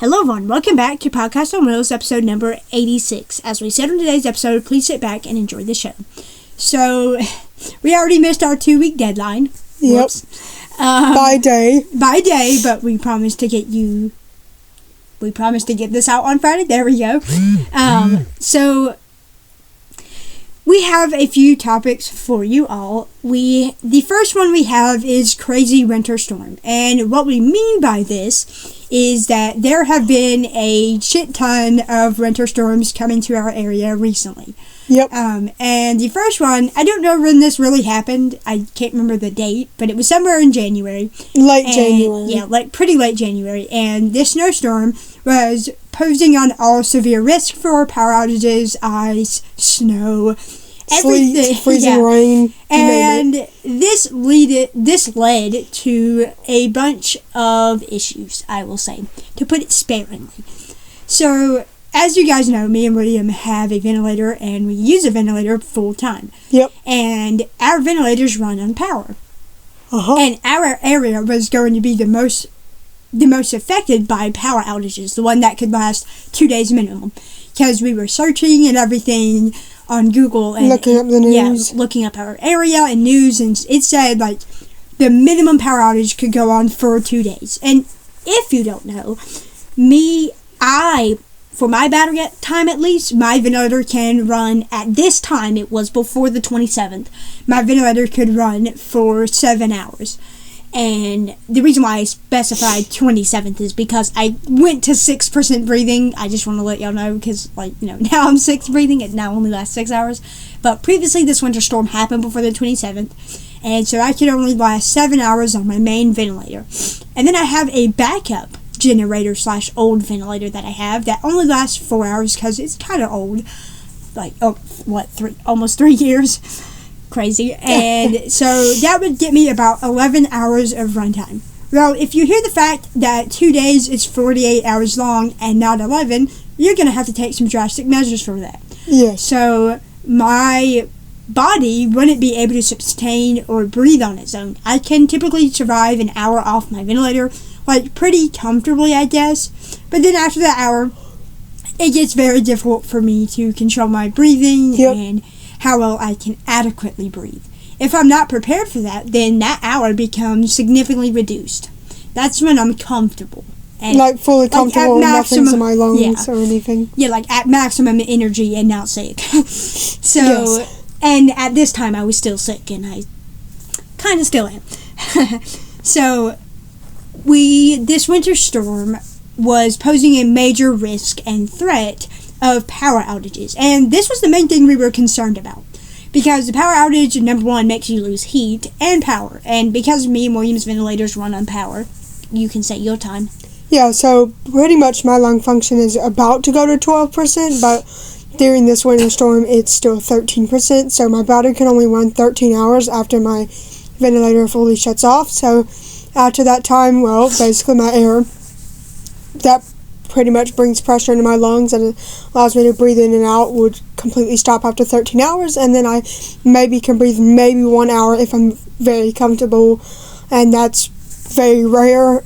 Hello everyone, welcome back to Podcast on Wheelz, episode number 86. As we said in today's episode, please sit back and enjoy the show. So, we already missed our 2-week deadline. Yep. By day, but we promised to get this out on Friday. There we go. So, we have a few topics for you all. The first one we have is crazy winter storm. And what we mean by this is that there have been a shit ton of winter storms coming to our area recently. Yep. And the first one, I don't know when this really happened. I can't remember the date, but it was somewhere in January. January. Yeah, pretty late January. And this snowstorm was posing on all severe risk for power outages, ice, snow, everything. Sleet, freezing rain. And this led to a bunch of issues, I will say, to put it sparingly. So, as you guys know, me and William have a ventilator, and we use a ventilator full time. Yep. And our ventilators run on power. Uh-huh. And our area was going to be the most affected by power outages, the one that could last 2 days minimum. Because we were searching and everything on Google and looking up the news. Yeah, looking up our area and news, and it said the minimum power outage could go on for 2 days. And if you don't know, for my battery time at least, my ventilator can run at this time. It was before the 27th. My ventilator could run for 7 hours. And the reason why I specified 27th is because I went to 6% breathing. I just want to let y'all know because, now I'm 6 breathing. It now only lasts 6 hours. But previously, this winter storm happened before the 27th. And so I could only last 7 hours on my main ventilator. And then I have a backup generator / old ventilator that I have that only lasts 4 hours because it's kind of old. Almost 3 years. Crazy. And so that would get me about 11 hours of runtime. Well, if you hear the fact that 2 days is 48 hours long and not 11, you're going to have to take some drastic measures for that. Yes. So my body wouldn't be able to sustain or breathe on its own. I can typically survive an hour off my ventilator, pretty comfortably, I guess. But then after that hour, it gets very difficult for me to control my breathing and how well I can adequately breathe. If I'm not prepared for that, then that hour becomes significantly reduced. That's when I'm comfortable. And fully comfortable, nothing's in my lungs or anything. Yeah, at maximum energy and not sick. So, yes. And at this time I was still sick, and I kind of still am. So, this winter storm was posing a major risk and threat of power outages, and this was the main thing we were concerned about, because the power outage, number one, makes you lose heat and power, and because me and William's ventilators run on power, you can set your time. Yeah, so pretty much my lung function is about to go to 12%, but during this winter storm it's still 13%, so my battery can only run 13 hours after my ventilator fully shuts off. So after that time, basically my air, that pretty much brings pressure into my lungs and allows me to breathe in and out, would completely stop after 13 hours, and then I maybe can breathe 1 hour if I'm very comfortable, and that's very rare,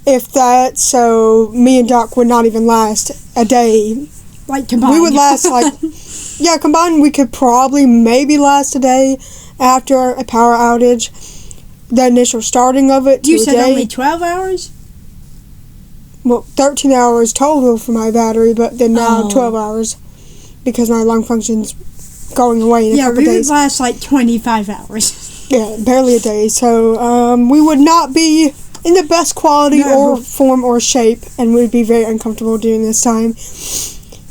if that. So me and Doc would not even last a day. Combined. We would last combined we could probably maybe last a day after a power outage. The initial starting of it to You a said day. only 12 hours? Well, 13 hours total for my battery, but then now 12 hours because my lung function's going away in a couple days. Yeah, we would last 25 hours. Yeah, barely a day. So we would not be in the best quality or form or shape, and we'd be very uncomfortable during this time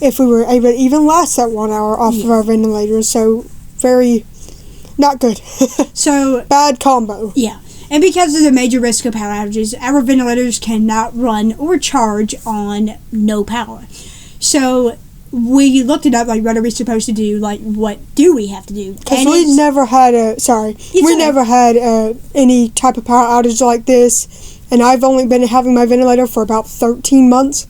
if we were able to even last that 1 hour off of our ventilators. So very not good. So bad combo. Yeah. And because of the major risk of power outages, our ventilators cannot run or charge on no power. So we looked it up, what are we supposed to do? What do we have to do? Because we never had any type of power outage like this, and I've only been having my ventilator for about 13 months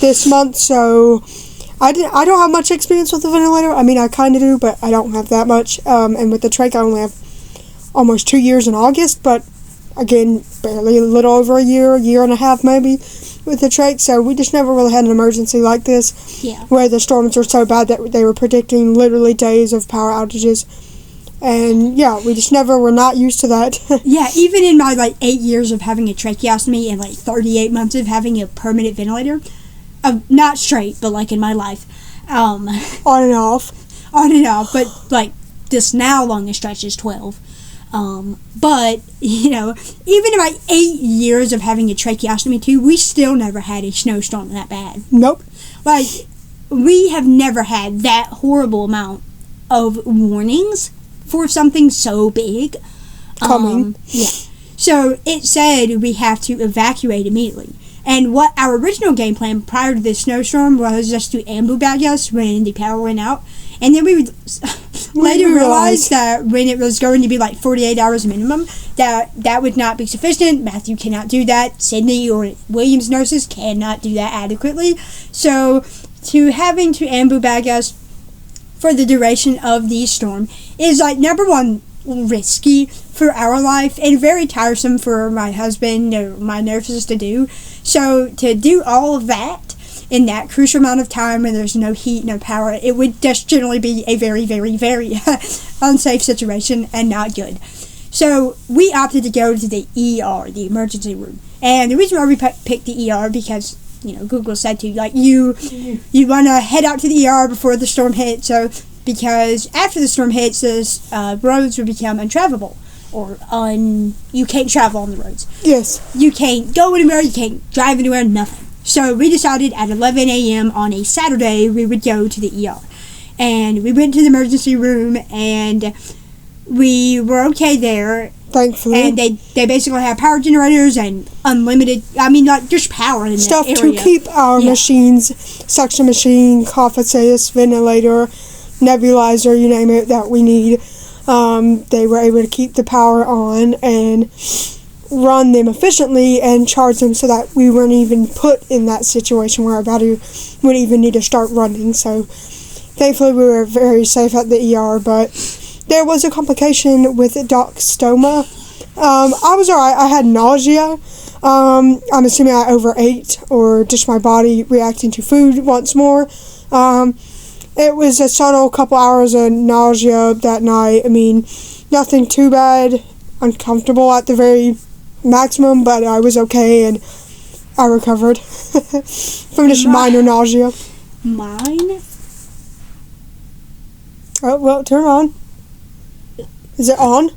this month, so I don't have much experience with the ventilator. I mean, I kind of do, but I don't have that much, and with the trach I only have almost 2 years in August, but again, barely a little over a year and a half maybe, with the trach. So we just never really had an emergency like this, where the storms were so bad that they were predicting literally days of power outages. And we just never were not used to that. Even in my 8 years of having a tracheostomy and 38 months of having a permanent ventilator, not straight, but in my life, on and off, but this now longest stretch is 12. But even in my 8 years of having a tracheostomy too, we still never had a snowstorm that bad. Nope. We have never had that horrible amount of warnings for something so big. Coming. So it said we have to evacuate immediately. And what our original game plan prior to this snowstorm was just to ambu bag us when the power went out. And then we would later realize that when it was going to be 48 hours minimum, that would not be sufficient. Matthew cannot do that. Sydney or William's nurses cannot do that adequately. So to having to ambu bag us for the duration of the storm is number one, risky for our life and very tiresome for my husband or my nurses to do. So to do all of that in that crucial amount of time when there's no heat, no power, it would just generally be a very, very, very unsafe situation and not good. So we opted to go to the ER, the emergency room. And the reason why we picked the ER because Google said to you want to head out to the ER before the storm hits. So because after the storm hits, the roads would become untravelable, or you can't travel on the roads. Yes. You can't go anywhere. You can't drive anywhere. Nothing. So we decided at 11 a.m. on a Saturday we would go to the ER, and we went to the emergency room, and we were okay there. Thankfully. And they basically have power generators and unlimited, just power in stuff that area. To keep our machines, suction machine, cough assist, ventilator, nebulizer, you name it, that we need. They were able to keep the power on and run them efficiently and charge them so that we weren't even put in that situation where our battery would even need to start running. So thankfully we were very safe at the ER, but there was a complication with Doc's stoma. I was alright. I had nausea. I'm assuming I overate or just my body reacting to food once more. It was a subtle couple hours of nausea that night. Nothing too bad. Uncomfortable at the very maximum, but I was okay and I recovered from just minor nausea. Mine? Oh, well, turn on. Is it on?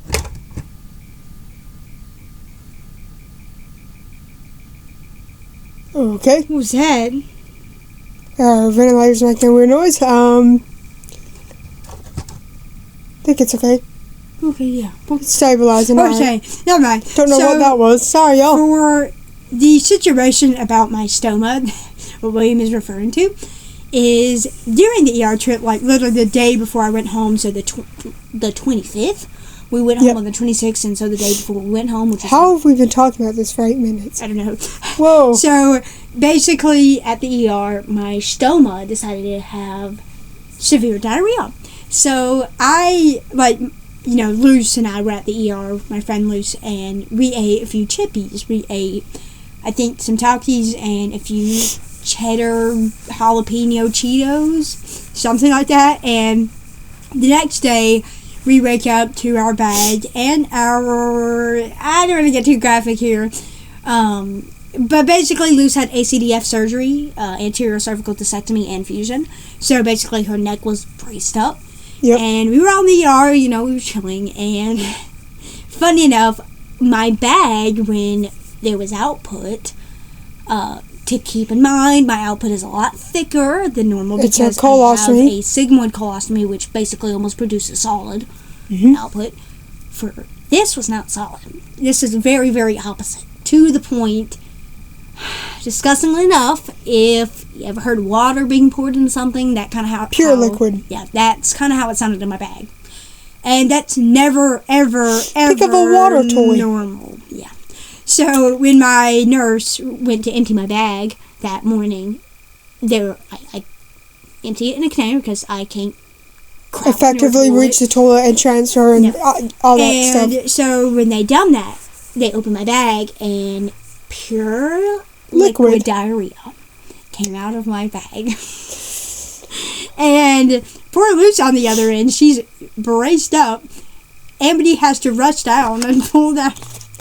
Okay. What was that? Ventilator's making a weird noise. I think it's okay. Okay, yeah. It's stabilizing. Okay, never mind. Don't know what that was. Sorry, y'all. For the situation about my stoma, what William is referring to, is during the ER trip, literally the day before I went home, so the 25th, we went home on the 26th, and so the day before we went home, which was... How have we been talking about this for 8 minutes? I don't know. Whoa. So, basically, at the ER, my stoma decided to have severe diarrhea. So, I, Luce and I were at the ER, my friend Luce, and we ate a few chippies. We ate, I think, some Takis and a few cheddar jalapeno Cheetos, something like that, and the next day, we wake up to our bag and I don't want to get too graphic here, but basically Luce had ACDF surgery, anterior cervical discectomy and fusion, so basically her neck was braced up. Yep. And we were on the ER, we were chilling, and funny enough, my bag, when there was output, to keep in mind, my output is a lot thicker than normal because I have a sigmoid colostomy, which basically almost produces solid output. For this was not solid. This is very, very opposite. To the point, disgustingly enough, if you ever heard water being poured into something, that kind of how... Pure liquid. Yeah, that's kind of how it sounded in my bag. And that's never, ever, ever... Think of a water toy. Normal. Yeah. So when my nurse went to empty my bag that morning, I empty it in a container because I can't effectively reach the toilet and transfer and all that stuff. And so when they done that, they opened my bag, and pure liquid diarrhea came out of my bag. And poor Luce on the other end, she's braced up. Amity has to rush down and pull down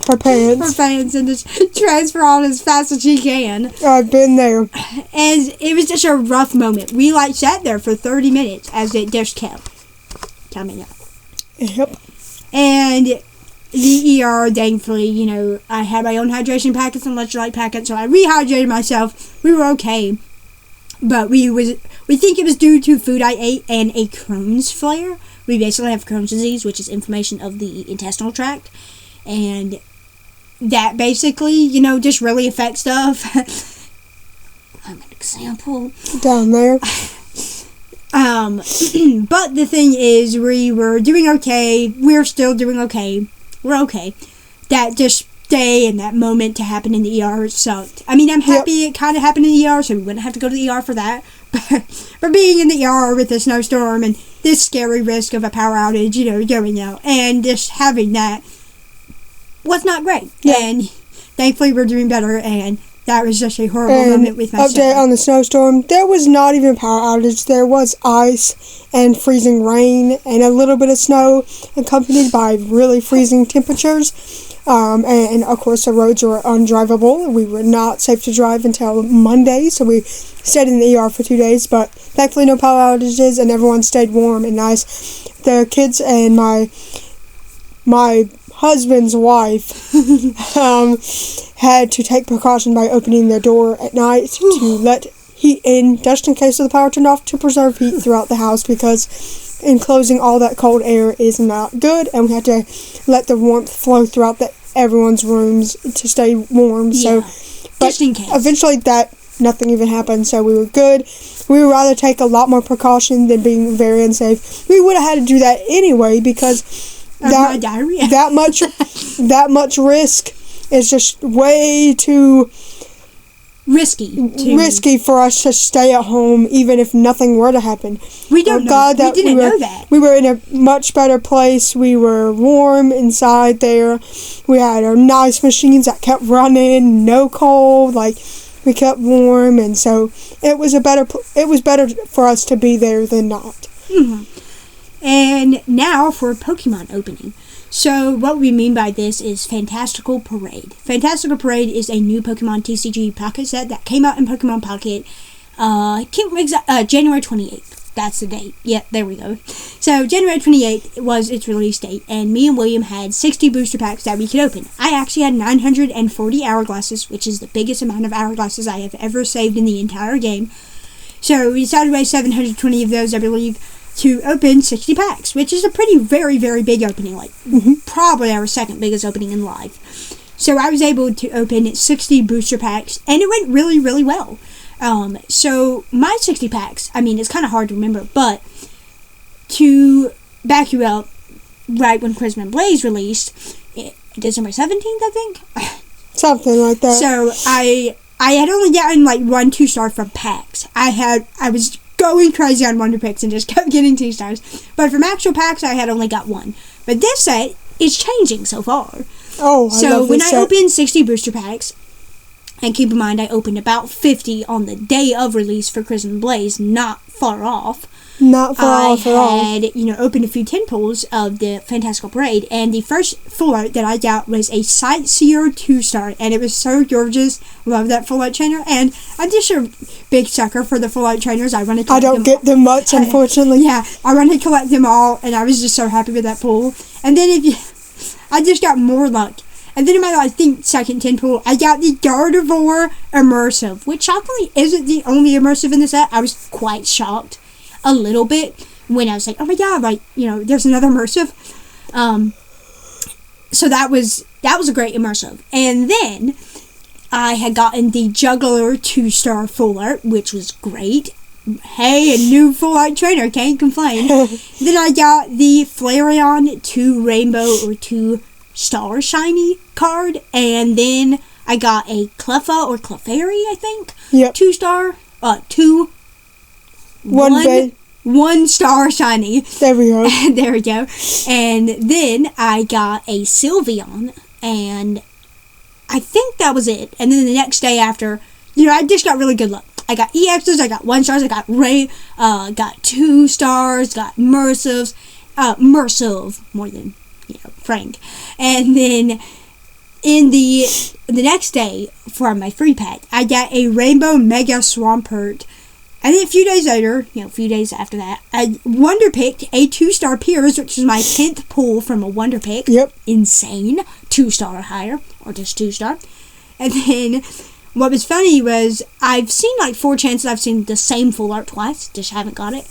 her pants and just transfer on as fast as she can. I've been there. And it was just a rough moment. We sat there for 30 minutes as it just kept coming up. Yep. And the ER, thankfully, I had my own hydration packets and electrolyte packets, so I rehydrated myself. We were okay. But we think it was due to food I ate and a Crohn's flare. We basically have Crohn's disease, which is inflammation of the intestinal tract. And that basically, just really affects stuff. I'm an example. Down there. But the thing is, we were doing okay. We're still doing okay. We're okay. That just day and that moment to happen in the ER sucked. I mean, I'm happy it kind of happened in the ER, so we wouldn't have to go to the ER for that. But being in the ER with a snowstorm and this scary risk of a power outage, going out, and just having that was not great. Yeah. And thankfully we're doing better, and that was just a horrible moment with my update on the snowstorm. There was not even power outage. There was ice and freezing rain and a little bit of snow accompanied by really freezing temperatures. And of course the roads were undrivable. We were not safe to drive until Monday, so we stayed in the ER for 2 days, but thankfully no power outages and everyone stayed warm and nice. The kids and my husband's wife had to take precaution by opening their door at night to let heat in just in case of the power turned off, to preserve heat throughout the house, because enclosing all that cold air is not good, and we had to let the warmth flow throughout everyone's rooms to stay warm. Yeah. So, but just in case. Eventually nothing even happened, so we were good. We would rather take a lot more precaution than being very unsafe. We would have had to do that anyway, because my diarrhea. that much risk is just way too risky for us to stay at home, even if nothing were to happen. We didn't know that. We were in a much better place. We were warm inside there. We had our nice machines that kept running, no cold. We kept warm, and so it was better for us to be there than not. Mm-hmm. And now for Pokemon opening. So what we mean by this is Fantastical Parade. Fantastical Parade is a new Pokemon TCG Pocket set that came out in Pokemon Pocket January 28th. That's the date. Yeah, there we go. So January 28th was its release date, and me and William had 60 booster packs that we could open. I actually had 940 hourglasses, which is the biggest amount of hourglasses I have ever saved in the entire game. So we decided to waste 720 of those, I believe, to open 60 packs, which is a very, very big opening, probably our second biggest opening in life. So I was able to open 60 booster packs, and it went really, really well. So my 60 packs, I mean, it's kind of hard to remember, but to back you up, right when Christmas Blaze released, December 17th, I think? Something like that. So I had only gotten 1 2-star from packs. I was going crazy on Wonder Picks and just kept getting 2-stars. But from actual packs, I had only got 1. But this set is changing so far. Oh, So when I opened 60 booster packs, and keep in mind I opened about 50 on the day of release for Christmas Blaze, not far off. Not far off at all. I had, opened a few tin pulls of the Fantastical Parade, and the first full art that I got was a Sightseer 2-star, and it was so gorgeous. Love that full art trainer, and I'm just a big sucker for the full art trainers. I don't get them much, unfortunately. I run to collect them all, and I was just so happy with that pull. And then I just got more luck. And then in my, second tin pull, I got the Gardevoir Immersive, which shockingly isn't the only immersive in the set. I was quite shocked a little bit when I was like, oh my god, there's another immersive. So that was a great immersive. And then I had gotten the Juggler 2-star full art, which was great. Hey, a new full art trainer, can't complain. Then I got the Flareon 2 Rainbow or 2-star shiny card, and then I got a Cleffa or Clefairy, I think. Yep. 2-star, 1-star shiny. There we go. There we go. And then I got a Sylveon, and I think that was it. And then the next day after, I just got really good luck. I got EXs, I got 1 stars, I got got 2 stars, got Mersives, more than, Frank. And then in the next day for my free pack, I got a Rainbow Mega Swampert. And then a few days later, a few days after that, I Wonder Picked a 2-star Piers, which is my 10th pull from a Wonder Pick. Yep. Insane. 2-star or higher, or just 2-star. And then what was funny was I've seen 4 chances I've seen the same full art twice, just haven't got it.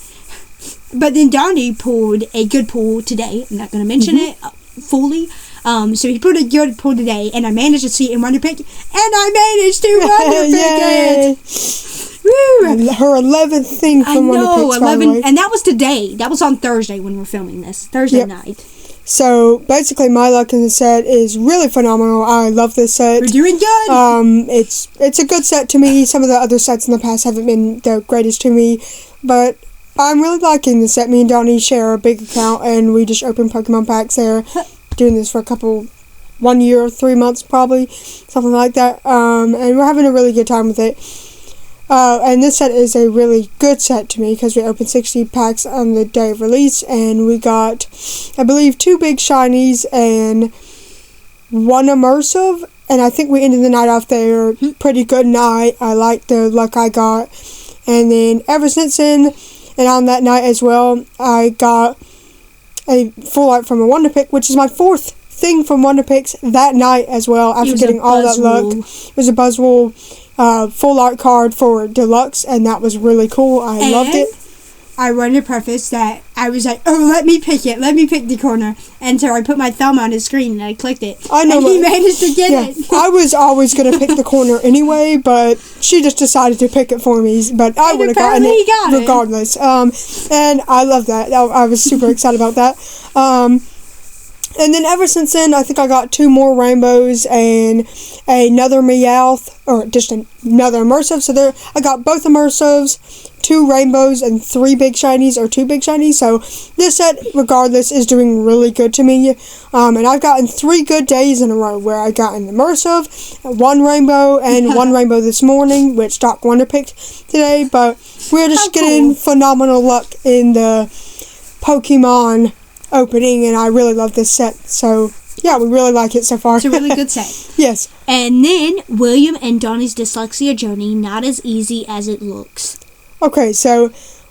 But then Donny pulled a good pull today. I'm not going to mention it fully. So he pulled a good pull today, and I managed to see it in Wonder Pick, and I managed to Wonder Pick it! Woo! Her 11th thing from Wonder Picks, 11, and that was today. That was on Thursday when we're filming this. Thursday night. So, basically, my luck in the set is really phenomenal. I love this set. We're doing good! It's a good set to me. Some of the other sets in the past haven't been the greatest to me, but I'm really liking this set. Me and Donny share a big account, and we just open Pokemon packs there. Doing this for 1 year, 3 months probably, something like that. And we're having a really good time with it. And this set is a really good set to me because we opened 60 packs on the day of release, and we got, I believe, 2 big shinies and 1 immersive, and I think we ended the night off there. Pretty good night. I like the luck I got. And then ever since then, and on that night as well, I got a full art from a Wonder Pick, which is my 4th thing from Wonder Picks that night as well, after getting all that luck. It was a Buzzwole full art card for Deluxe, and that was really cool. I loved it. I wanted to preface that I was like, let me pick it. Let me pick the corner. And so I put my thumb on his screen and I clicked it. I know. And he managed to get it. I was always going to pick the corner anyway, but she just decided to pick it for me. But I would have gotten it regardless. And I love that. I was super excited about that. And then ever since then, I think I got 2 more rainbows and another Meowth, or just another immersive. So there, I got both immersives, 2 rainbows, and 3 big shinies, or 2 big shinies. So this set, regardless, is doing really good to me. And I've gotten 3 good days in a row where I got an immersive, 1 rainbow, and 1 rainbow this morning, which Doc Wonder picked today. But we're just getting phenomenal luck in the Pokemon opening, and I really love this set. So yeah, we really like it so far. It's a really good set. Yes. And then Willam and Donny's dyslexia journey, not as easy as it looks. Okay, so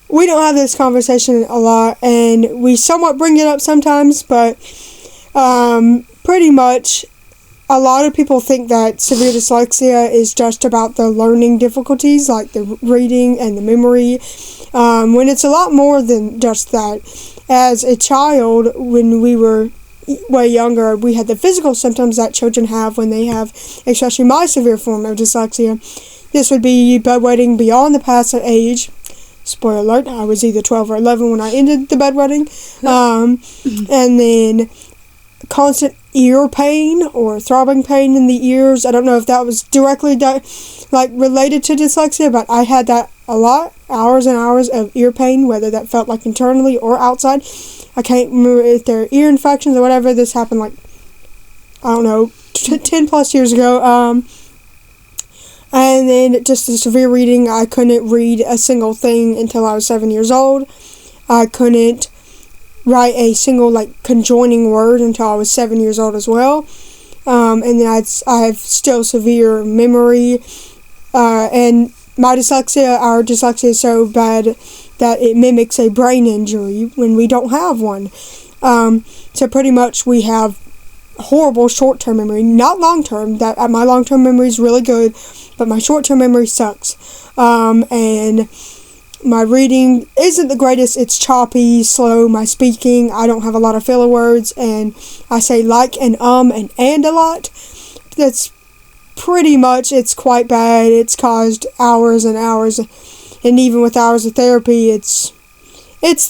we don't have this conversation a lot, and we somewhat bring it up sometimes, but pretty much a lot of people think that severe dyslexia is just about the learning difficulties, like the reading and the memory, when it's a lot more than just that. As a child, when we were way younger, we had the physical symptoms that children have when they have, especially my severe form of dyslexia. This would be bedwetting beyond the passive age. Spoiler alert, I was either 12 or 11 when I ended the bedwetting. And then constant ear pain or throbbing pain in the ears. I don't know if that was directly related to dyslexia, but I had that a lot. Hours and hours of ear pain, whether that felt like internally or outside. I can't remember if they're ear infections or whatever. This happened 10 plus years ago. And then just the severe reading. I couldn't read a single thing until I was 7 years old. I couldn't write a single conjoining word until I was 7 years old as well. And then I have still severe memory, and our dyslexia is so bad that it mimics a brain injury when we don't have one. So pretty much we have horrible short-term memory, not long-term. My long-term memory is really good, but my short-term memory sucks. And my reading isn't the greatest. It's choppy, slow. My speaking, I don't have a lot of filler words, and I say and a lot. That's pretty much, it's quite bad. It's caused hours and hours, and even with hours of therapy, it's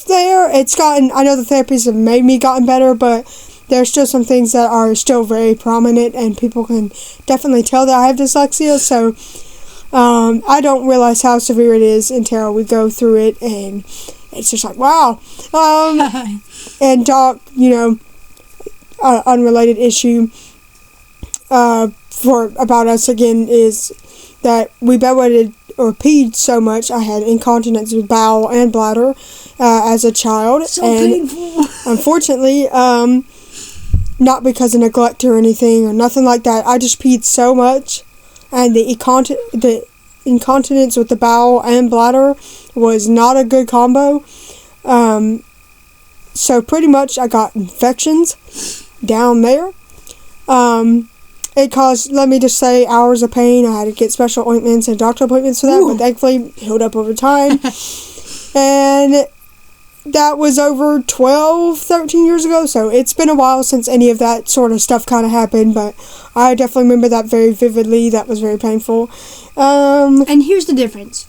there. I know the therapies have made me gotten better, but there's still some things that are still very prominent, and people can definitely tell that I have dyslexia. So I don't realize how severe it is until we go through it, and it's just like, wow. And Doc, unrelated issue, about us again is that we bedwetted or peed so much. I had incontinence with bowel and bladder as a child. So painful. Unfortunately, not because of neglect or anything or nothing like that. I just peed so much, and the incontinence with the bowel and bladder was not a good combo. So pretty much I got infections down there. It caused, let me just say, hours of pain. I had to get special ointments and doctor appointments for that, but thankfully healed up over time. And that was over 12, 13 years ago, so it's been a while since any of that sort of stuff kind of happened, but I definitely remember that very vividly. That was very painful. And here's the difference.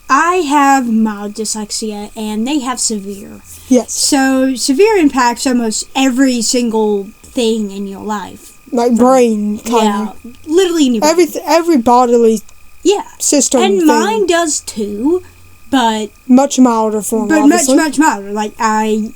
I have mild dyslexia, and they have severe. Yes. So, severe impacts almost every single thing in your life. Like brain, kind of. Yeah, literally in your brain. Every bodily system. And thing. mine does too, but... Much milder form, But obviously. much milder. Like, I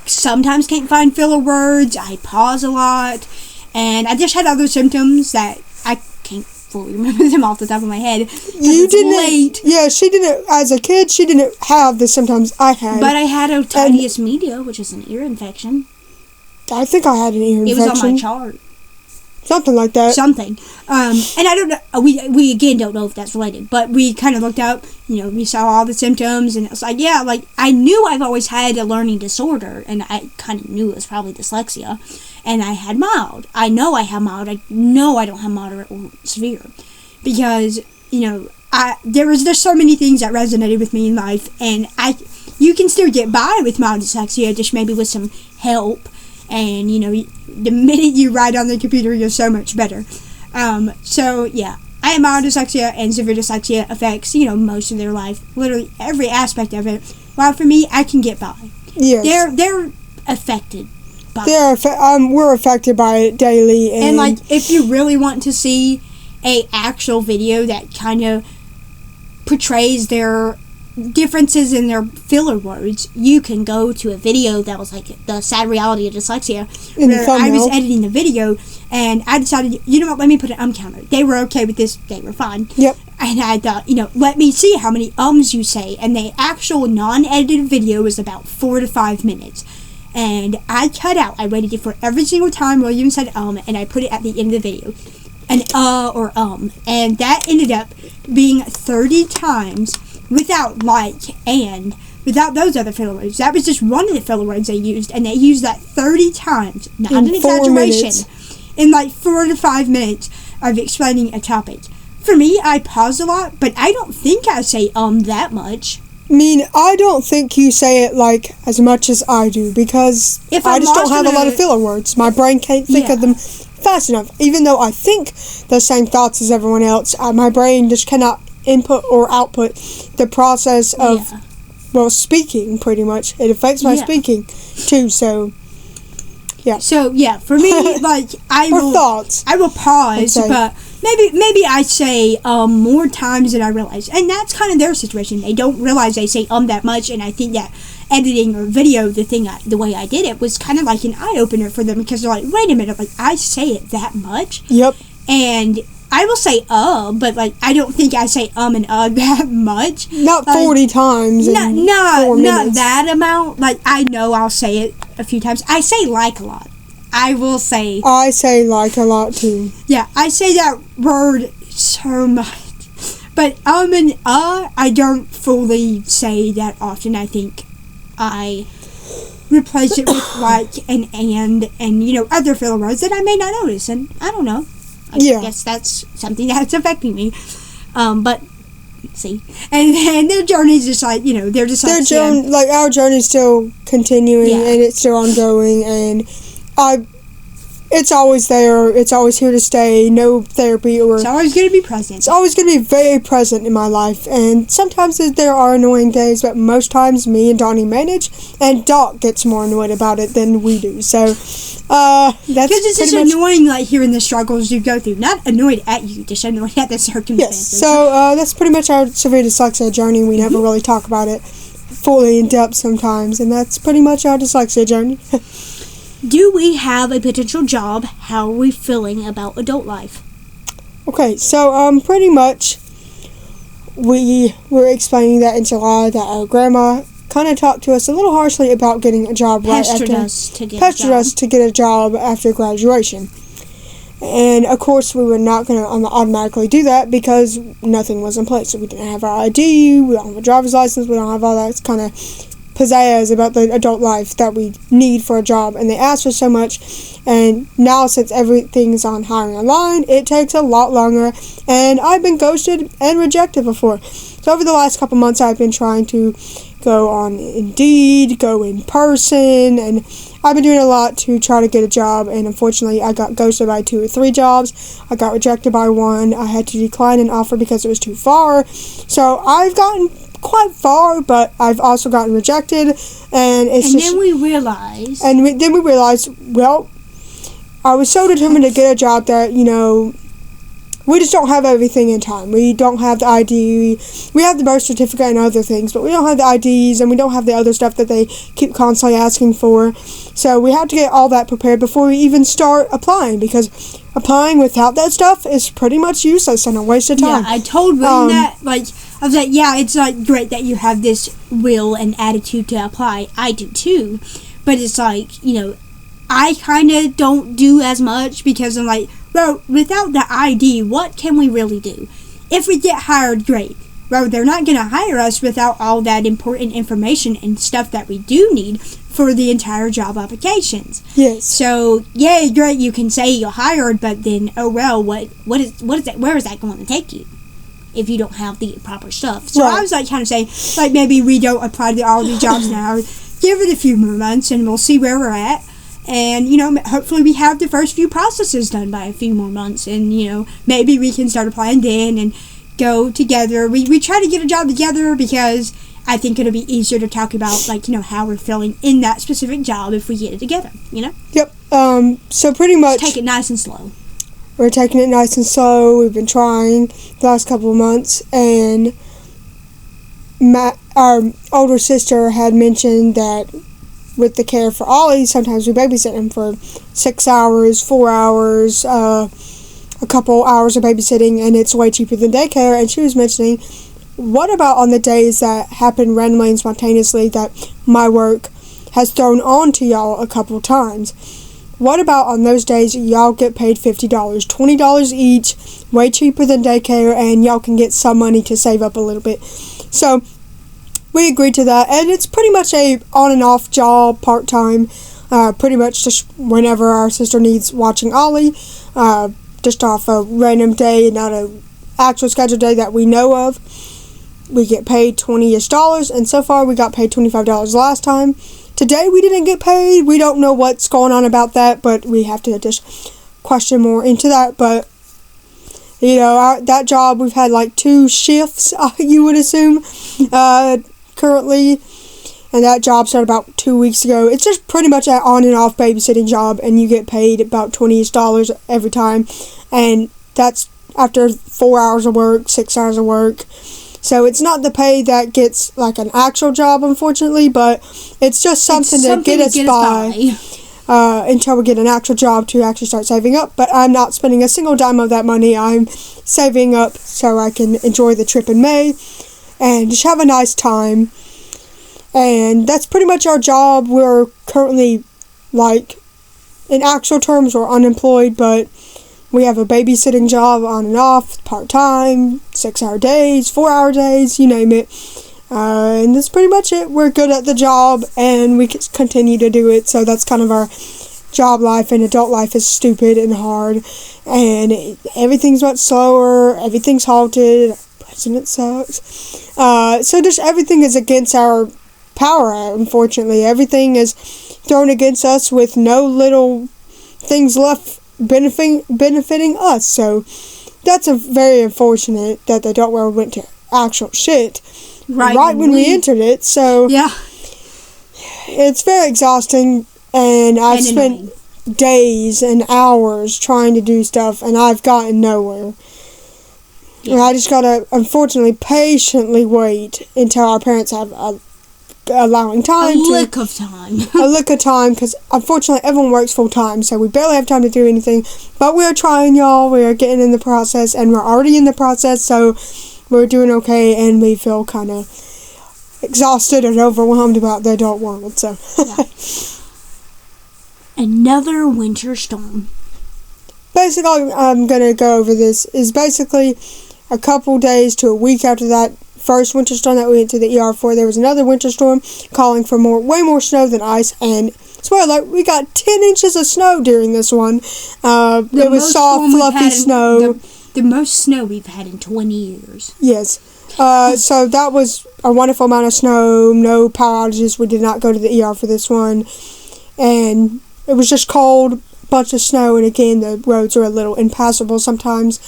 sometimes can't find filler words, I pause a lot, and I just had other symptoms that I can't fully remember them off the top of my head. You didn't. Late. Yeah, she didn't. As a kid, she didn't have the symptoms I had. But I had otitis media, which is an ear infection. I think I had an ear infection. It was on my chart. Something like that. Something. And I don't know, we again don't know if that's related, but we kind of looked up, we saw all the symptoms, and it was like, yeah, like, I knew I've always had a learning disorder, and I kind of knew it was probably dyslexia, and I had mild. I know I have mild. I know I don't have moderate or severe, because, there was just so many things that resonated with me in life, and you can still get by with mild dyslexia, just maybe with some help. And, the minute you write on the computer, you're so much better. So, yeah, I have mild dyslexia, and severe dyslexia affects, most of their life. Literally every aspect of it. While for me, I can get by. Yes. They're affected by it. We're affected by it daily. And, if you really want to see a actual video that kind of portrays their differences in their filler words, you can go to a video that was like the sad reality of dyslexia, where I was editing the video, and I decided, let me put an counter. They were okay with this, they were fine. Yep. And I thought, let me see how many ums you say, and the actual non-edited video was about 4 to 5 minutes. And I waited for every single time William said and I put it at the end of the video. Or and that ended up being 30 times without and without those other filler words. That was just one of the filler words they used, and they used that 30 times, not an exaggeration, in 4 to 5 minutes of explaining a topic. For me, I pause a lot, but I don't think I say that much. I mean, I don't think you say it as much as I do, because I just don't have a lot of filler words. My brain can't think of them fast enough. Even though I think the same thoughts as everyone else, my brain just cannot input or output the process of speaking. Pretty much it affects my speaking too, so for me, I will pause, but maybe I say more times than I realize, and that's kind of their situation. They don't realize they say that much, and I think that editing or video the way I did it was kind of like an eye-opener for them, because they're like, wait a minute, I say it that much? Yep. And I will say but I don't think I say and that much. Not 40 times in 4 minutes. Not that amount. I know I'll say it a few times. I say a lot. I will say. I say a lot too. Yeah, I say that word so much. But and I don't fully say that often. I think I replace it with and other filler words that I may not notice, and I don't know. I guess that's something that's affecting me. But see, and their journey's just they're just our journey's still continuing, and it's still ongoing, and it's always there. It's always here to stay. No therapy it's always going to be present. It's always going to be very present in my life, and sometimes there are annoying days, but most times me and Donny manage, and Doc gets more annoyed about it than we do. So that's because it's just annoying, hearing the struggles you go through. Not annoyed at you, just annoyed at the circumstances. Yes. So that's pretty much our severe dyslexia journey. We never really talk about it fully in depth sometimes, and that's pretty much our dyslexia journey. Do we have a potential job? How are we feeling about adult life? Okay, so pretty much we were explaining that in July that our grandma kind of talked to us a little harshly about getting a job Pestered us to get a job after graduation. And of course we were not going to automatically do that because nothing was in place. So we didn't have our ID, we don't have a driver's license, we don't have all that kind of pizzazz about the adult life that we need for a job, and they ask for so much. And now, since everything's on hiring online, it takes a lot longer, and I've been ghosted and rejected before. So over the last couple months, I've been trying to go on Indeed, go in person, and I've been doing a lot to try to get a job, and unfortunately I got ghosted by 2 or 3 jobs. I got rejected by 1. I had to decline an offer because it was too far. So I've gotten quite far, but I've also gotten rejected, and then we realized, well, I was so determined to get a job that, we just don't have everything in time. We don't have the ID. We have the birth certificate and other things, but we don't have the IDs, and we don't have the other stuff that they keep constantly asking for. So we have to get all that prepared before we even start applying, because applying without that stuff is pretty much useless and a waste of time. Yeah, I told William that, I was like, yeah, it's great that you have this will and attitude to apply. I do too, but it's I kind of don't do as much because I'm like, well, without the ID, what can we really do? If we get hired, great. Well, they're not going to hire us without all that important information and stuff that we do need for the entire job applications. Yes. So, yay, great, you can say you're hired, but then, oh well, what is that? Where is that going to take you if you don't have the proper stuff? So right. I was trying to say, maybe we don't apply to all these jobs now. Give it a few more months, and we'll see where we're at. And, hopefully we have the first few processes done by a few more months. And, maybe we can start applying then and go together. We try to get a job together because I think it'll be easier to talk about, how we're feeling in that specific job if we get it together, Yep. So pretty much... Take it nice and slow. We're taking it nice and slow. We've been trying the last couple of months. And our older sister had mentioned that with the care for Ollie, sometimes we babysit him for 6 hours, 4 hours, a couple hours of babysitting, and it's way cheaper than daycare. And she was mentioning, what about on the days that happen randomly and spontaneously that my work has thrown on to y'all a couple times? What about on those days y'all get paid $50, $20 each, way cheaper than daycare, and y'all can get some money to save up a little bit? So we agreed to that, and it's pretty much a on and off job, part-time, pretty much just whenever our sister needs watching Ollie, just off a random day, not an actual scheduled day that we know of. We get paid $20-ish, and so far we got paid $25 last time. Today we didn't get paid. We don't know what's going on about that, but we have to just question more into that. But that job, we've had 2 shifts, you would assume, currently, and that job started about 2 weeks ago. It's just pretty much an on and off babysitting job, and you get paid about $20 every time, and that's after 4 hours of work, 6 hours of work. So it's not the pay that gets an actual job, unfortunately, but it's just something to get us by until we get an actual job to actually start saving up. But I'm not spending a single dime of that money. I'm saving up so I can enjoy the trip in May and just have a nice time. And that's pretty much our job. We're currently, in actual terms, we're unemployed, but we have a babysitting job on and off, part-time, 6-hour days, 4-hour days, you name it. And that's pretty much it. We're good at the job, and we can continue to do it. So that's kind of our job life, and adult life is stupid and hard. And everything's much slower. Everything's halted. President sucks. So just everything is against our power, unfortunately. Everything is thrown against us with no little things left benefiting us. So that's a very unfortunate that the adult world went to actual shit right when we entered it. So yeah, it's very exhausting, and I've spent days and hours trying to do stuff, and I've gotten nowhere. Yeah. And I just gotta, unfortunately, patiently wait until our parents have allowing time a lick of time. a lick of time, because unfortunately everyone works full time, so we barely have time to do anything. But we are trying, y'all. We are getting in the process, and we're already in the process, so we're doing okay, and we feel kind of exhausted and overwhelmed about the adult world. So yeah. Another winter storm. Basically, I'm gonna go over this. Is basically a couple days to a week after that first winter storm that we went to the ER for, there was another winter storm calling for way more snow than ice, and spoiler, we got 10 inches of snow during this one. It was soft, fluffy snow. The most snow we've had in 20 years. Yes. So that was a wonderful amount of snow, no power outages. We did not go to the ER for this one. And it was just cold, bunch of snow, and again, the roads are a little impassable sometimes.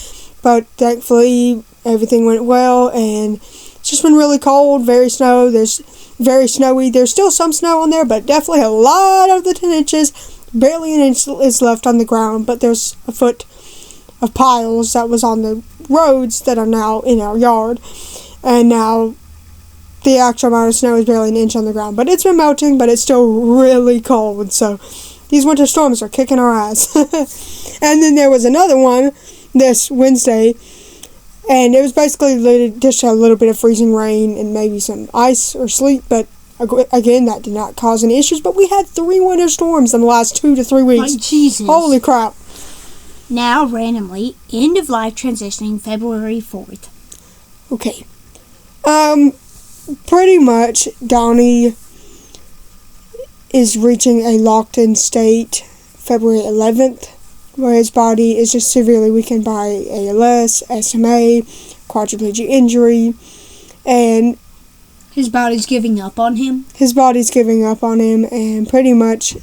But thankfully, everything went well, and it's just been really cold, very snowy. There's still some snow on there, but definitely a lot of the 10 inches. Barely an inch is left on the ground, but there's a foot of piles that was on the roads that are now in our yard. And now the actual amount of snow is barely an inch on the ground. But it's been melting, but it's still really cold. So these winter storms are kicking our ass. And then there was another one this Wednesday, and it was basically just a little bit of freezing rain and maybe some ice or sleet, but again, that did not cause any issues. But we had 3 winter storms in the last 2 to 3 weeks. Like Jesus. Holy crap. Now, randomly, end of life transitioning February 4th. Okay. Pretty much, Donny is reaching a locked-in state February 11th, where his body is just severely weakened by ALS, SMA, quadriplegic injury, and his body's giving up on him. And pretty much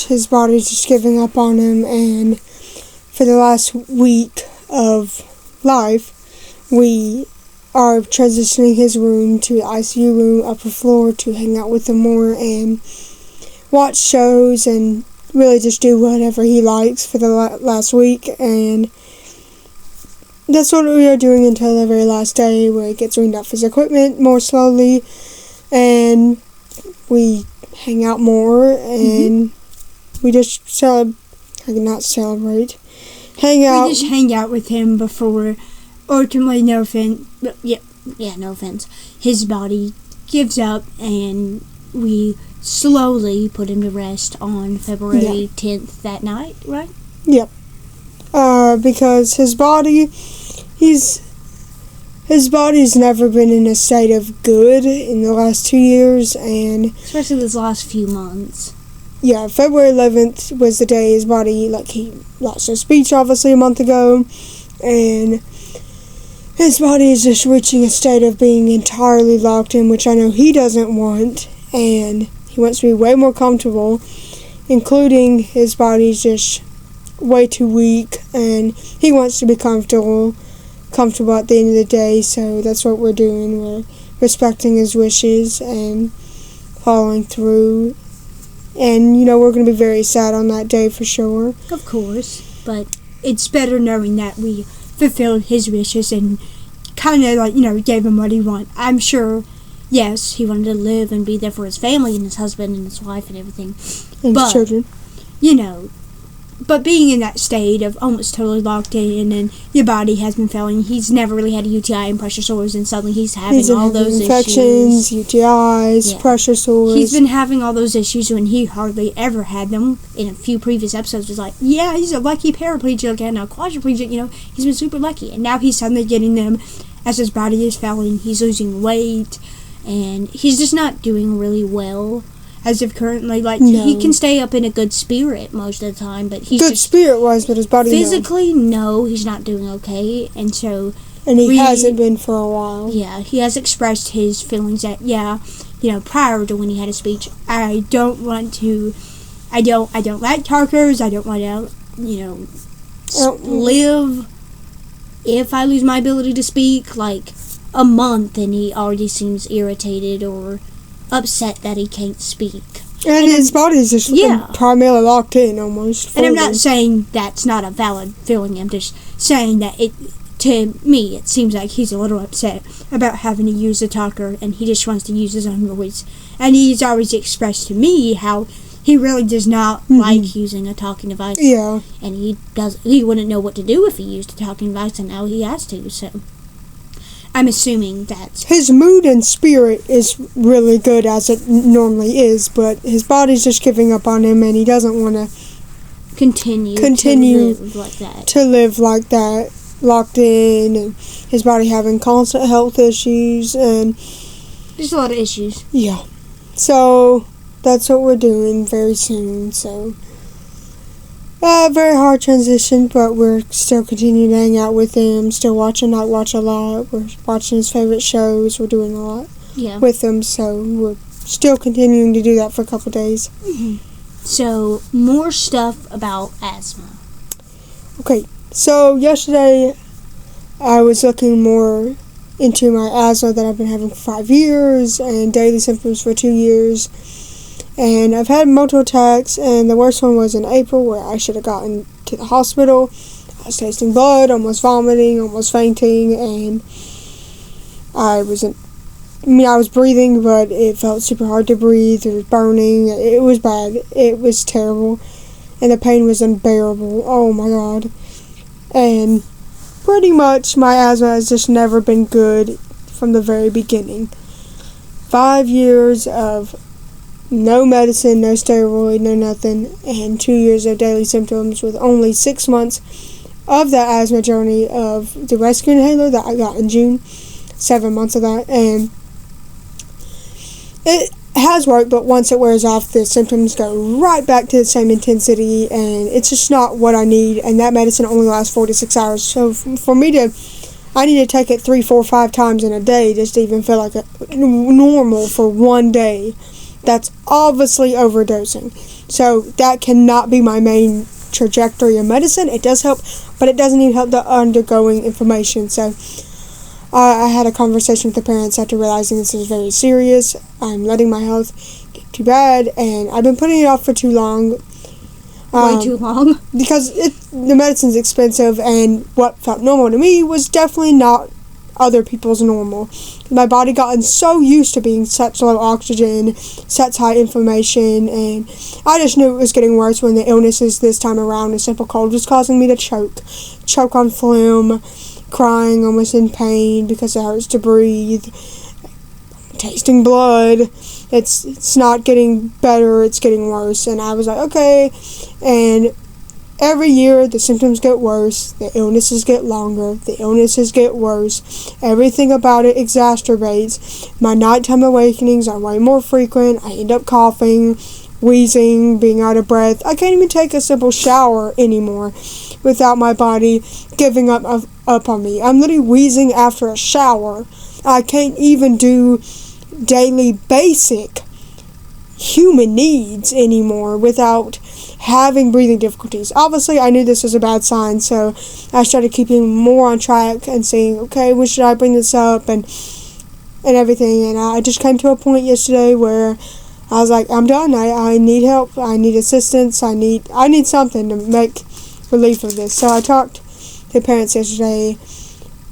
his body's just giving up on him, and for the last week of life, we are transitioning his room to the ICU room, upper floor, to hang out with him more and watch shows and really just do whatever he likes for the last week. And that's what we are doing until the very last day, where he gets weaned off his equipment more slowly, and we hang out more, and we just hang out. We just hang out with him before, ultimately, no offense, his body gives up, and we slowly put him to rest on February 10th that night, right? Yep. Because his body's never been in a state of good in the last 2 years, and especially this last few months. Yeah, February 11th was the day his body, he lost his speech obviously a month ago, and his body is just reaching a state of being entirely locked in, which I know he doesn't want, and he wants to be way more comfortable, including his body's just way too weak, and he wants to be comfortable at the end of the day. So that's what we're doing. We're respecting his wishes and following through, and we're going to be very sad on that day for sure. Of course, but it's better knowing that we fulfilled his wishes and kind of gave him what he wanted. I'm sure, yes, he wanted to live and be there for his family and his husband and his wife and everything, and his children. But being in that state of almost totally locked in, and your body has been failing, he's never really had a UTI and pressure sores, and suddenly he's having all those infections, issues. UTIs, pressure sores. He's been having all those issues when he hardly ever had them. In a few previous episodes, was like, yeah, he's a lucky paraplegic and a quadriplegic, he's been super lucky. And now he's suddenly getting them as his body is failing. He's losing weight, and he's just not doing really well. As of currently, he can stay up in a good spirit most of the time, but he's good spirit-wise, but his body, physically, no, he's not doing okay, and so... And he hasn't been for a while. Yeah, he has expressed his feelings that, prior to when he had a speech, I don't like talkers, I don't want to, live if I lose my ability to speak, a month, and he already seems irritated or upset that he can't speak. And his body's just primarily locked in almost. And I'm not saying that's not a valid feeling. I'm just saying that to me, it seems like he's a little upset about having to use a talker, and he just wants to use his own voice. And he's always expressed to me how he really does not like using a talking device. Yeah. And he wouldn't know what to do if he used a talking device, and now he has to, so I'm assuming that's... His mood and spirit is really good as it normally is, but his body's just giving up on him, and he doesn't want to continue to live like that. To live like that, locked in, and his body having constant health issues, and... There's a lot of issues. Yeah. So, that's what we're doing very soon, so... very hard transition, but we're still continuing to hang out with him, still watching Night Watch a lot, we're watching his favorite shows, we're doing a lot with him, so we're still continuing to do that for a couple days. So, more stuff about asthma. Okay, so yesterday I was looking more into my asthma that I've been having for 5 years and daily symptoms for 2 years. And I've had multiple attacks, and the worst one was in April where I should have gotten to the hospital. I was tasting blood, almost vomiting, almost fainting, and I was breathing, but it felt super hard to breathe. It was burning. It was bad. It was terrible. And the pain was unbearable. Oh my God. And pretty much my asthma has just never been good from the very beginning. 5 years of no medicine, no steroid, no nothing, and 2 years of daily symptoms with only 6 months of that asthma journey of the rescue inhaler that I got in June. 7 months of that, and it has worked, but once it wears off, the symptoms go right back to the same intensity, and it's just not what I need, and that medicine only lasts 4 to 6 hours, so for me to, I need to take it 3, 4, 5 times in a day just to even feel like a normal for 1 day. That's obviously overdosing. So that cannot be my main trajectory of medicine. It does help, but it doesn't even help the undergoing inflammation. So I had a conversation with the parents after realizing this is very serious. I'm letting my health get too bad, and I've been putting it off for too long. Way too long. Because the medicine's expensive, and what felt normal to me was definitely not other people's normal. My body gotten so used to being such low oxygen, such high inflammation, and I just knew it was getting worse when the illnesses this time around, a simple cold, was causing me to choke on phlegm, crying almost in pain because it hurts to breathe, tasting blood. It's not getting better, it's getting worse. And I was like, okay. And every year, the symptoms get worse, the illnesses get longer, the illnesses get worse. Everything about it exacerbates. My nighttime awakenings are way more frequent. I end up coughing, wheezing, being out of breath. I can't even take a simple shower anymore without my body giving up on me. I'm literally wheezing after a shower. I can't even do daily basic human needs anymore without having breathing difficulties. Obviously, I knew this was a bad sign, so I started keeping more on track and saying, okay, when should I bring this up and everything. And I just came to a point yesterday where I was like, I'm done. I need help. I need assistance. I need something to make relief of this. So I talked to the parents yesterday,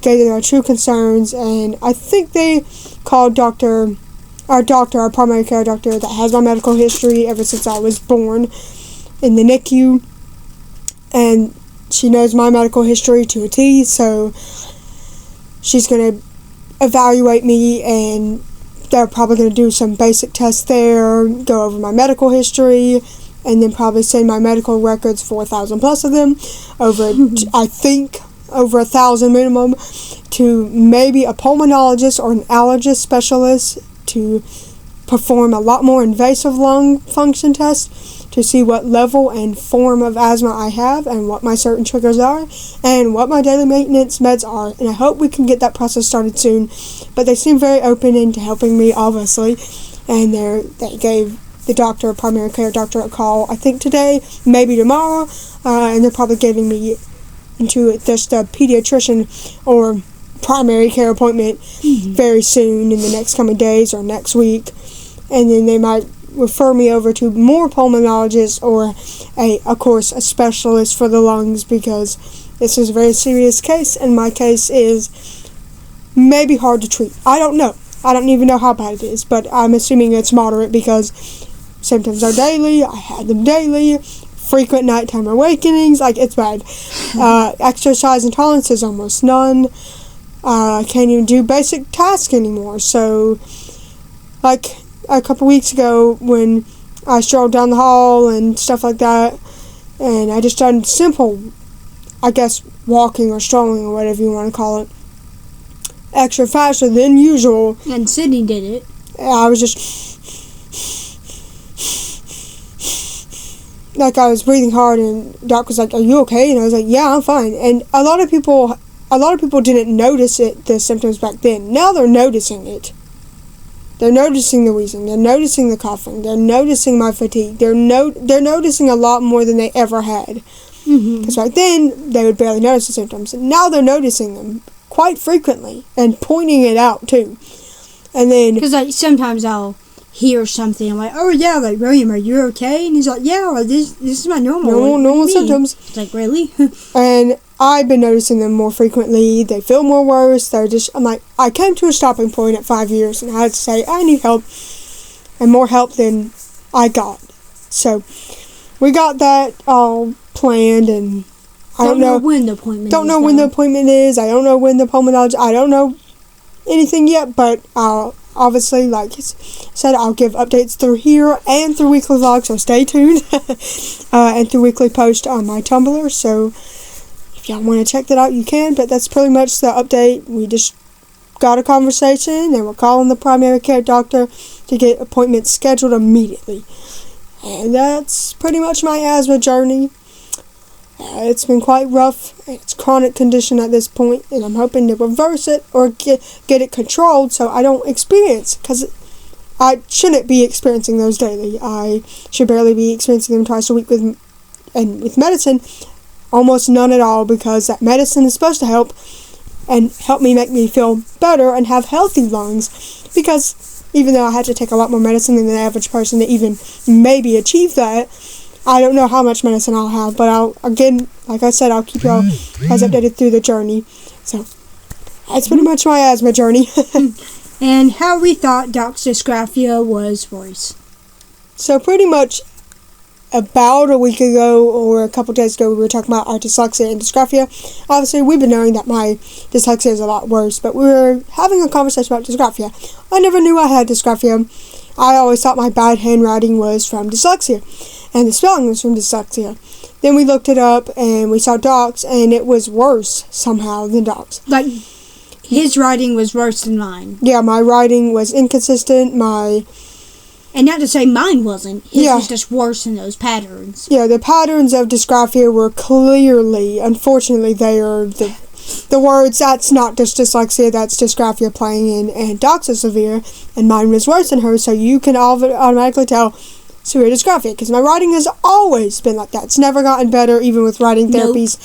gave them their true concerns, and I think they called our primary care doctor that has my medical history ever since I was born in the NICU, and she knows my medical history to a T, so she's going to evaluate me, and they're probably going to do some basic tests there, go over my medical history, and then probably send my medical records, 4,000 plus of them, I think over 1,000 minimum, to maybe a pulmonologist or an allergist specialist to perform a lot more invasive lung function tests to see what level and form of asthma I have and what my certain triggers are and what my daily maintenance meds are. And I hope we can get that process started soon. But they seem very open into helping me, obviously. And they gave the primary care doctor, a call, I think today, maybe tomorrow. And they're probably getting me into just a pediatrician or primary care appointment very soon in the next coming days or next week. And then they might refer me over to more pulmonologists or, of course, a specialist for the lungs, because this is a very serious case, and my case is maybe hard to treat. I don't know. I don't even know how bad it is, but I'm assuming it's moderate because symptoms are daily. I had them daily. Frequent nighttime awakenings. Like, it's bad. Exercise intolerance is almost none. I can't even do basic tasks anymore. So, like, a couple weeks ago when I strolled down the hall and stuff like that, and I just done simple, I guess, walking or strolling or whatever you want to call it, extra faster than usual. And Sydney did it. I was just like, I was breathing hard, and Doc was like, "Are you okay?" And I was like, "Yeah, I'm fine." And a lot of people didn't notice the symptoms back then. Now they're noticing it. They're noticing the wheezing. They're noticing the coughing. They're noticing my fatigue. They're noticing a lot more than they ever had. Because back then, they would barely notice the symptoms. And now they're noticing them quite frequently and pointing it out, too. And then... Because, like, sometimes I'll hear something. I'm like, "Oh, yeah, like, William, are you okay?" And he's like, "Yeah, like, this is my normal symptoms." It's like, really? And I've been noticing them more frequently. They feel more worse. I'm like, I came to a stopping point at 5 years, and I had to say, I need help, and more help than I got. So, we got that all planned, and I don't know when the appointment is. Don't know when the appointment is. I don't know when the pulmonologist. I don't know anything yet, but I'll obviously, like I said, I'll give updates through here and through weekly vlogs, so stay tuned. And through weekly post on my Tumblr, so if y'all want to check that out, you can, but that's pretty much the update. We just got a conversation, and we're calling the primary care doctor to get appointments scheduled immediately. And that's pretty much my asthma journey. It's been quite rough. It's a chronic condition at this point, and I'm hoping to reverse it or get it controlled so I don't experience, because I shouldn't be experiencing those daily. I should barely be experiencing them twice a week with medicine, almost none at all, because that medicine is supposed to help me make me feel better and have healthy lungs, because even though I had to take a lot more medicine than the average person to even maybe achieve that, I don't know how much medicine I'll have, but like I said, I'll keep y'all guys updated through the journey. So, that's pretty much my asthma journey. And how we thought Doc's dysgraphia was worse. So, pretty much about a week ago or a couple days ago, we were talking about our dyslexia and dysgraphia. Obviously, we've been knowing that my dyslexia is a lot worse, but we were having a conversation about dysgraphia. I never knew I had dysgraphia. I always thought my bad handwriting was from dyslexia, and the spelling was from dyslexia. Then we looked it up, and we saw Doc's, and it was worse somehow than Doc's. Like, his writing was worse than mine. Yeah, my writing was inconsistent, And not to say mine wasn't. His was just worse in those patterns. Yeah, the patterns of dysgraphia were clearly, unfortunately, they are the words, that's not just dyslexia, that's dysgraphia playing in, and Doc's is severe, and mine was worse than hers, so you can automatically tell severe dysgraphia, because my writing has always been like that. It's never gotten better, even with writing therapies.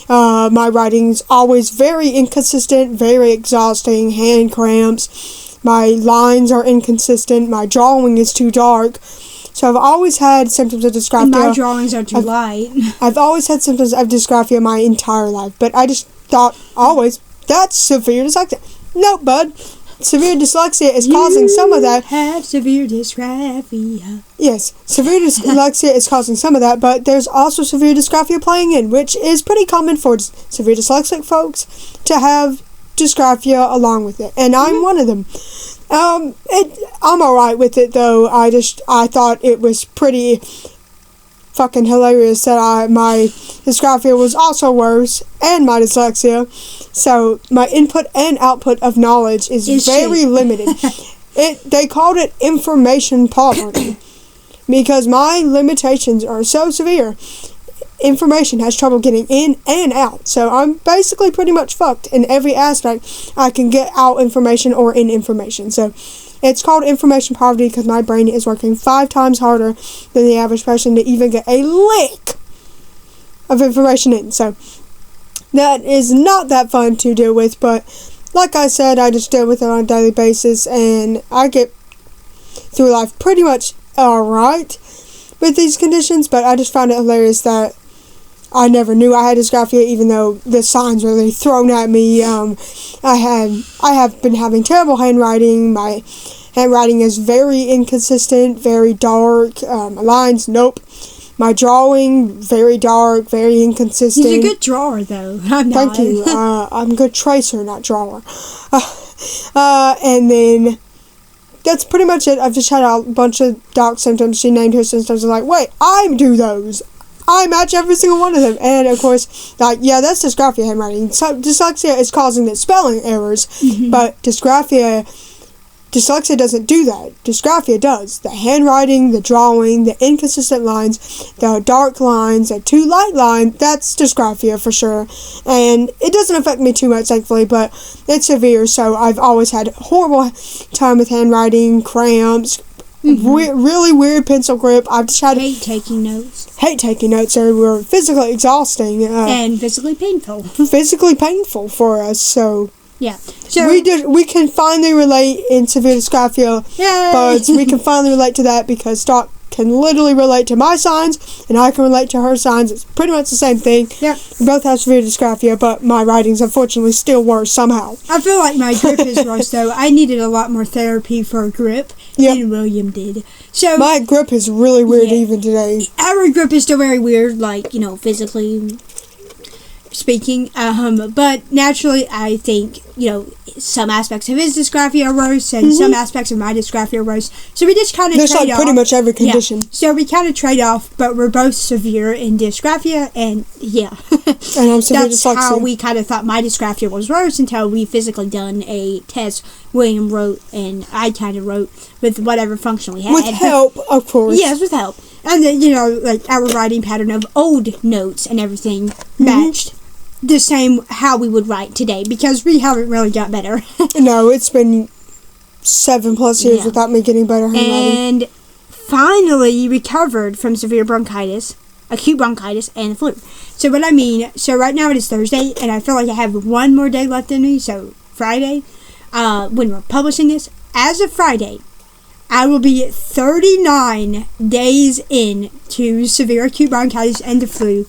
Nope. My writing's always very inconsistent, very exhausting, hand cramps. My lines are inconsistent. My drawing is too dark. So I've always had symptoms of dysgraphia. And my drawings are too light. I've always had symptoms of dysgraphia my entire life, but I just thought always, that's severe dyslexia. Nope, bud. Severe dyslexia is causing some of that. Have severe dysgraphia. Yes, severe dyslexia is causing some of that, but there's also severe dysgraphia playing in, which is pretty common for severe dyslexic folks to have dysgraphia along with it, and I'm one of them. I'm alright with it, though. I thought it was pretty fucking hilarious that my dysgraphia was also worse, and my dyslexia, so my input and output of knowledge is very limited. They called it information poverty, because my limitations are so severe. Information has trouble getting in and out, so I'm basically pretty much fucked in every aspect. I can get out information or in information, so it's called information poverty because my brain is working 5 times harder than the average person to even get a lick of information in, so that is not that fun to deal with, but like I said, I just deal with it on a daily basis, and I get through life pretty much alright with these conditions, but I just found it hilarious that I never knew I had dysgraphia, even though the signs were really thrown at me. I have been having terrible handwriting. My handwriting is very inconsistent, very dark. My lines, nope. My drawing, very dark, very inconsistent. He's a good drawer, though. I'm not. Thank you. I'm a good tracer, not drawer. And then that's pretty much it. I've just had a bunch of doc symptoms. She named her symptoms. I'm like, wait, I do those. I match every single one of them. And, of course, that's dysgraphia handwriting. So, dyslexia is causing the spelling errors, but dyslexia doesn't do that. Dysgraphia does. The handwriting, the drawing, the inconsistent lines, the dark lines, the too light line, that's dysgraphia for sure. And it doesn't affect me too much, thankfully, but it's severe, so I've always had horrible time with handwriting, cramps, really weird pencil grip. I've just had hate taking notes. They were physically exhausting. And physically painful. Physically painful for us, so... Yeah. So we can finally relate in severe dysgraphia. Yay! But we can finally relate to that because Doc can literally relate to my signs and I can relate to her signs. It's pretty much the same thing. Yeah. We both have severe dysgraphia, but my writing's unfortunately still worse somehow. I feel like my grip is worse though. I needed a lot more therapy for a grip than William did. So my grip is really weird even today. Our grip is still very weird, like, physically speaking, but naturally I think some aspects of his dysgraphia are worse and some aspects of my dysgraphia are worse, so we just kind of there's like pretty much every condition, so we kind of trade off, but we're both severe in dysgraphia, and and I'm severe that's dyslexia. how we kind of thought my dysgraphia was worse until we physically done a test William wrote and I kind of wrote with whatever function we had, with help, of course. Yes, with help. And then, like our writing pattern of old notes and everything matched the same how we would write today, because we haven't really got better. No, it's been 7+ years without me getting better handwriting. And finally recovered from severe bronchitis, acute bronchitis, and the flu. So what I mean, right now it is Thursday, and I feel like I have one more day left in me, so Friday, when we're publishing this, as of Friday, I will be 39 days in to severe acute bronchitis and the flu.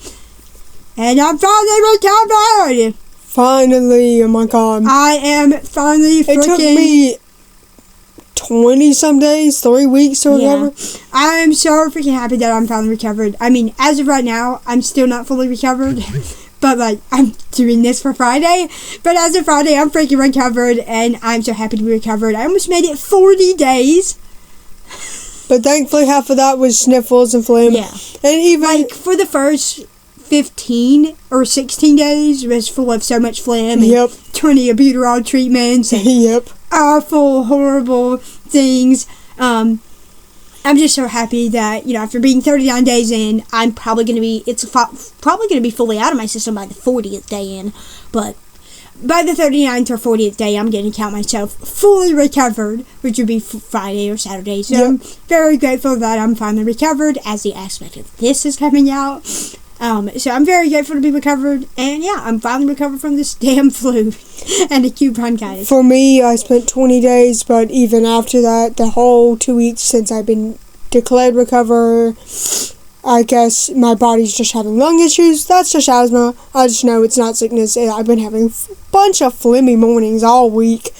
And I'm finally recovered! Finally, oh my god. I am finally freaking... It took me 20-some days, 3 weeks or whatever. I am so freaking happy that I'm finally recovered. I mean, as of right now, I'm still not fully recovered. But, I'm doing this for Friday. But as of Friday, I'm freaking recovered, and I'm so happy to be recovered. I almost made it 40 days. But thankfully, half of that was sniffles and phlegm. Yeah. And even... for the first 15 or 16 days, was full of so much phlegm and 20 albuterol treatments and awful, horrible things. I'm just so happy that, after being 39 days in, I'm probably going to be, probably going to be fully out of my system by the 40th day in, but by the 39th or 40th day, I'm going to count myself fully recovered, which would be Friday or Saturday, so I'm very grateful that I'm finally recovered, as the aspect of this is coming out. So I'm very grateful to be recovered, and I'm finally recovered from this damn flu and acute bronchitis. For me, I spent 20 days, but even after that, the whole 2 weeks since I've been declared recover, I guess my body's just having lung issues. That's just asthma. I just know it's not sickness. I've been having a bunch of phlegmy mornings all week.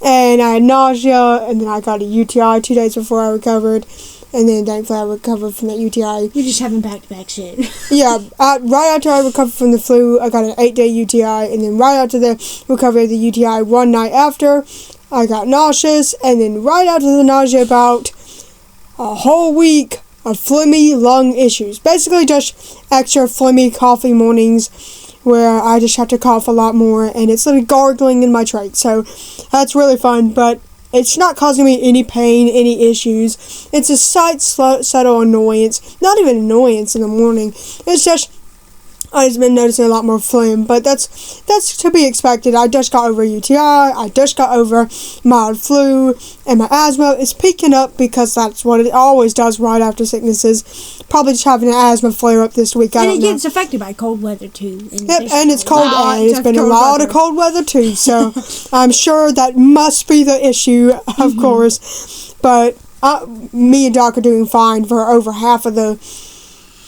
And I had nausea, and then I got a UTI 2 days before I recovered. And then thankfully I recovered from that UTI. You're just having back-to-back shit. Right after I recovered from the flu, I got an 8-day UTI. And then right after the recovery of the UTI, one night after, I got nauseous. And then right after the nausea, about a whole week of phlegmy lung issues. Basically just extra phlegmy coffee mornings where I just have to cough a lot more. And it's like gargling in my throat. So that's really fun, but it's not causing me any pain, any issues. It's a slight, subtle annoyance. Not even annoyance in the morning. It's just, I've just been noticing a lot more phlegm. But that's to be expected. I just got over UTI. I just got over mild flu. And my asthma is peaking up because that's what it always does right after sicknesses. Probably just having an asthma flare-up this week. I don't know. And it gets affected by cold weather, too. And it's cold, and it's been a lot of cold weather, too. So I'm sure that must be the issue, of course. But me and Doc are doing fine for over half of the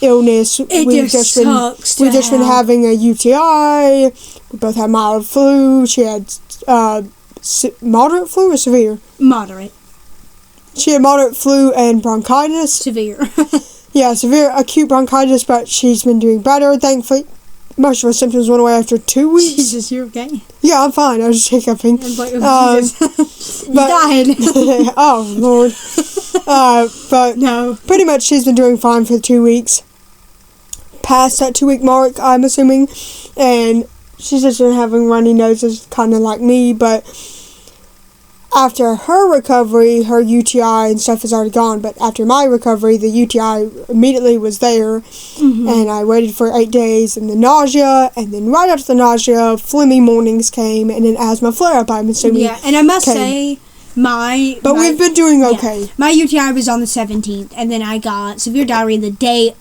illness. It sucks. We've just been having a UTI. We both had mild flu. She had moderate flu or severe? Moderate. She had moderate flu and bronchitis. Severe. Yeah, severe acute bronchitis, but she's been doing better, thankfully. Most of her symptoms went away after 2 weeks. Jesus, you're okay? Yeah, I'm fine. I was just hiccuping. Like, Jesus. You died. Oh, Lord. But no. Pretty much she's been doing fine for 2 weeks. Past that 2 week mark, I'm assuming. And she's just been having runny noses, kind of like me, but after her recovery, her UTI and stuff is already gone, but after my recovery, the UTI immediately was there, and I waited for 8 days, and the nausea, and then right after the nausea, phlegmy mornings came, and an asthma flare-up, I'm assuming. Yeah, and I must say, we've been doing okay. Yeah, my UTI was on the 17th, and then I got severe diarrhea the day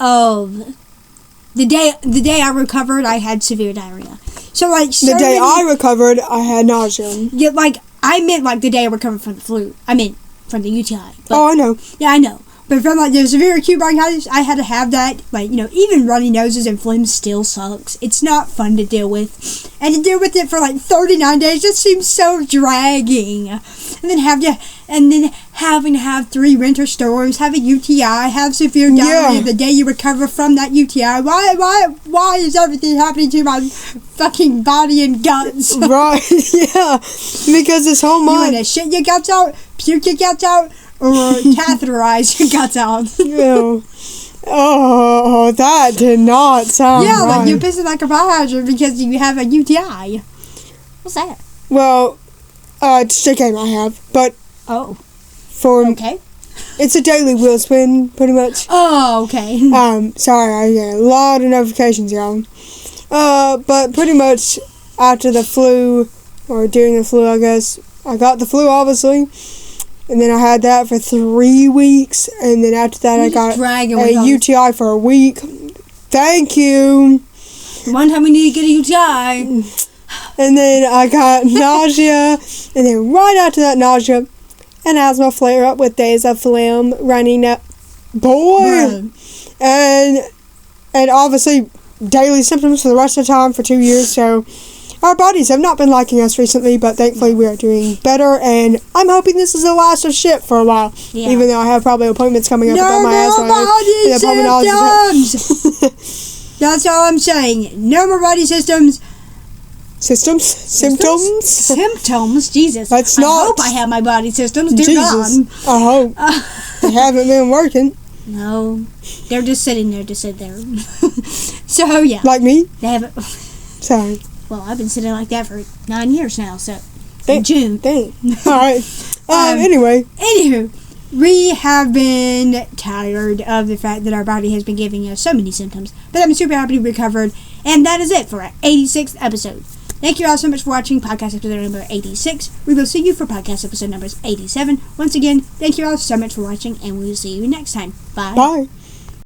I recovered, I had severe diarrhea. So, like, the day I recovered, I had nausea. Yeah, like, I meant, like, the day I recovered from the flu. I meant from the UTI. But, I know. Yeah, I know. But from, like, the severe acute bronchitis, I had to have that. Like, even runny noses and phlegm still sucks. It's not fun to deal with. And to deal with it for, like, 39 days just seems so dragging. And then having to have 3 winter storms, have a UTI, have severe diarrhea the day you recover from that UTI. Why is everything happening to my fucking body and guts? Right, yeah. Because this whole month... You want to shit your guts out, puke your guts out, or catheterize your guts out? Ew. Oh, that did not sound right. Like you're pissing like a fire hydrant because you have a UTI. What's that? Well, it's a game I have, but... Oh. Okay. It's a daily wheel spin, pretty much. Oh, okay. Sorry, I get a lot of notifications, y'all. But pretty much after the flu, or during the flu, I guess, I got the flu, obviously, and then I had that for 3 weeks, and then after that I got a UTI for a week. Thank you. One time we need to get a UTI. And then I got nausea, and then right after that nausea, an asthma flare-up with days of phlegm, running up. Boy! And obviously daily symptoms for the rest of the time for 2 years, so our bodies have not been liking us recently, but thankfully we are doing better, and I'm hoping this is the last of shit for a while, even though I have probably appointments coming up about my asthma. No more body symptoms! That's all I'm saying. No more body symptoms. Symptoms? Jesus. I hope I have my body systems. Dear God. I hope. They haven't been working. No. They're just sitting there to sit there. So, yeah. Like me? They haven't. Sorry. Well, I've been sitting like that for 9 years now, so. June. Dang. Alright. Anyway. Anywho. We have been tired of the fact that our body has been giving us so many symptoms. But I'm super happy to be recovered. And that is it for our 86th episode. Thank you all so much for watching podcast episode number 86. We will see you for podcast episode numbers 87. Once again, thank you all so much for watching, and we will see you next time. Bye. Bye.